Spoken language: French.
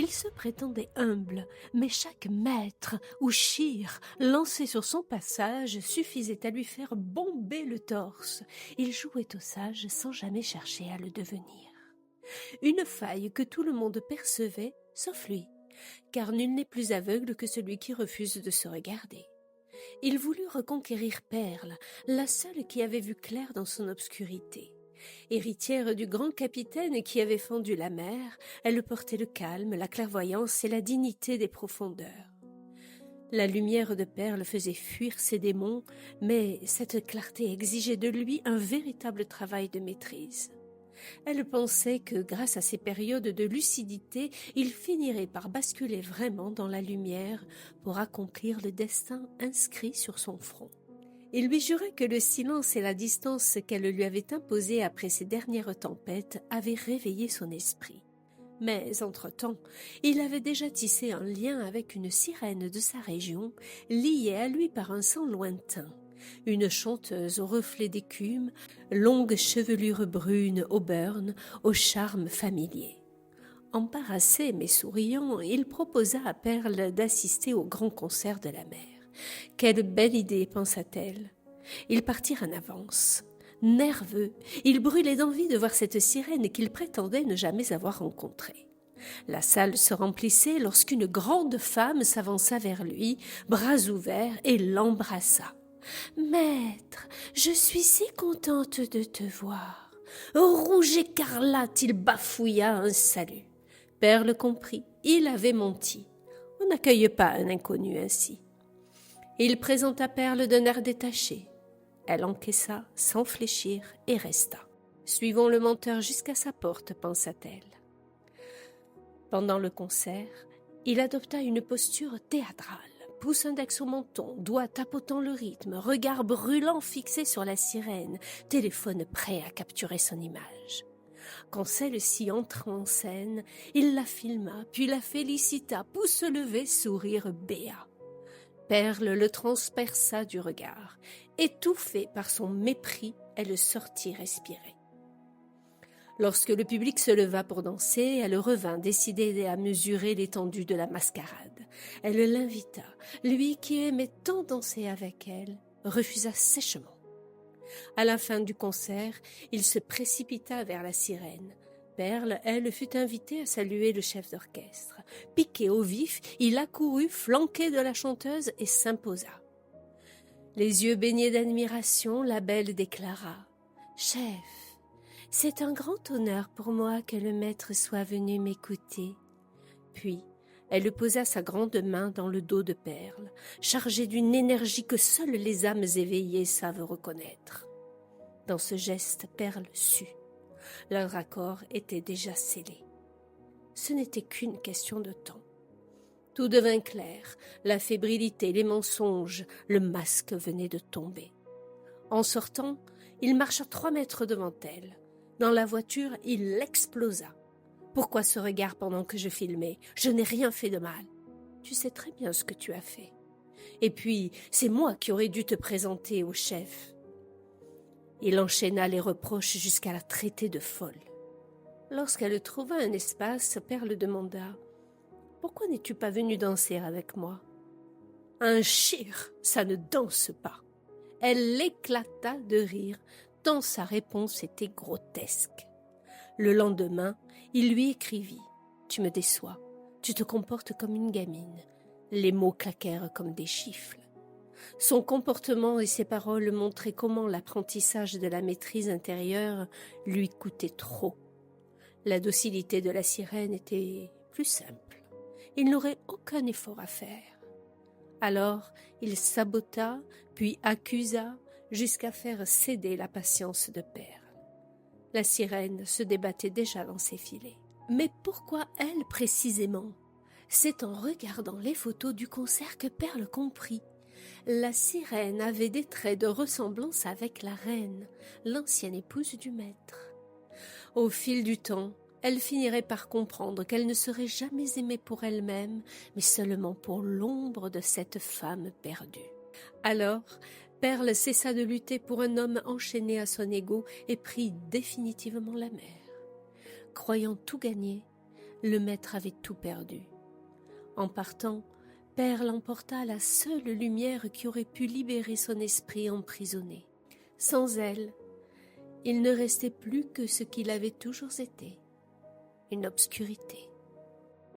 Il se prétendait humble, mais chaque mètre ou chire lancé sur son passage suffisait à lui faire bomber le torse. Il jouait au sage sans jamais chercher à le devenir. Une faille que tout le monde percevait, sauf lui, car nul n'est plus aveugle que celui qui refuse de se regarder. Il voulut reconquérir Perle, la seule qui avait vu clair dans son obscurité. Héritière du grand capitaine qui avait fendu la mer, elle portait le calme, la clairvoyance et la dignité des profondeurs. La lumière de Perle faisait fuir ses démons, mais cette clarté exigeait de lui un véritable travail de maîtrise. Elle pensait que, grâce à ces périodes de lucidité, il finirait par basculer vraiment dans la lumière pour accomplir le destin inscrit sur son front. Il lui jurait que le silence et la distance qu'elle lui avait imposés après ces dernières tempêtes avaient réveillé son esprit. Mais, entre-temps, il avait déjà tissé un lien avec une sirène de sa région, liée à lui par un sang lointain. Une chanteuse au reflet d'écume, longue chevelure brune auburn, au charme familier. Embarrassé mais souriant, il proposa à Perle d'assister au grand concert de la mer. Quelle belle idée, pensa-t-elle. Ils partirent en avance. Nerveux, il brûlait d'envie de voir cette sirène qu'il prétendait ne jamais avoir rencontrée. La salle se remplissait lorsqu'une grande femme s'avança vers lui, bras ouverts, et l'embrassa. « Maître, je suis si contente de te voir. » Rouge écarlate, il bafouilla un salut. Perle comprit, il avait menti. On n'accueille pas un inconnu ainsi. Il présenta Perle d'un air détaché. Elle encaissa sans fléchir et resta. « Suivons le menteur jusqu'à sa porte, pensa-t-elle. » Pendant le concert, il adopta une posture théâtrale. Pouce index au menton, doigt tapotant le rythme, regard brûlant fixé sur la sirène, téléphone prêt à capturer son image. Quand celle-ci entra en scène, il la filma, puis la félicita, pouce levé, sourire béat. Perle le transperça du regard. Étouffée par son mépris, elle sortit respirer. Lorsque le public se leva pour danser, elle revint décidée à mesurer l'étendue de la mascarade. Elle l'invita. Lui qui aimait tant danser avec elle, refusa sèchement. À la fin du concert, il se précipita vers la sirène. Perle, elle, fut invitée à saluer le chef d'orchestre. Piqué au vif, il accourut, flanqué de la chanteuse, et s'imposa. Les yeux baignés d'admiration, la belle déclara « Chef, c'est un grand honneur pour moi que le maître soit venu m'écouter. » Puis, elle posa sa grande main dans le dos de Perle, chargée d'une énergie que seules les âmes éveillées savent reconnaître. Dans ce geste, Perle sut. Leur accord était déjà scellé. Ce n'était qu'une question de temps. Tout devint clair, la fébrilité, les mensonges, le masque venait de tomber. En sortant, il marcha 3 mètres devant elle. Dans la voiture, il l'explosa. « Pourquoi ce regard pendant que je filmais? Je n'ai rien fait de mal. » « Tu sais très bien ce que tu as fait. Et puis, c'est moi qui aurais dû te présenter au chef. » Il enchaîna les reproches jusqu'à la traiter de folle. Lorsqu'elle trouva un espace, Perle demanda « Pourquoi n'es-tu pas venu danser avec moi ?»« Un chir, ça ne danse pas. » Elle éclata de rire, tant sa réponse était grotesque. Le lendemain, il lui écrivit « Tu me déçois, tu te comportes comme une gamine. » Les mots claquèrent comme des gifles. Son comportement et ses paroles montraient comment l'apprentissage de la maîtrise intérieure lui coûtait trop. La docilité de la sirène était plus simple. Il n'aurait aucun effort à faire. Alors, il sabota, puis accusa, jusqu'à faire céder la patience de Perle. La sirène se débattait déjà dans ses filets. Mais pourquoi elle précisément? C'est en regardant les photos du concert que Perle comprit. La sirène avait des traits de ressemblance avec la reine, l'ancienne épouse du maître. Au fil du temps, elle finirait par comprendre qu'elle ne serait jamais aimée pour elle-même, mais seulement pour l'ombre de cette femme perdue. Alors, Perle cessa de lutter pour un homme enchaîné à son ego et prit définitivement la mer. Croyant tout gagner, Le maître avait tout perdu. En partant, Perle emporta la seule lumière qui aurait pu libérer son esprit emprisonné. Sans elle, il ne restait plus que ce qu'il avait toujours été, une obscurité.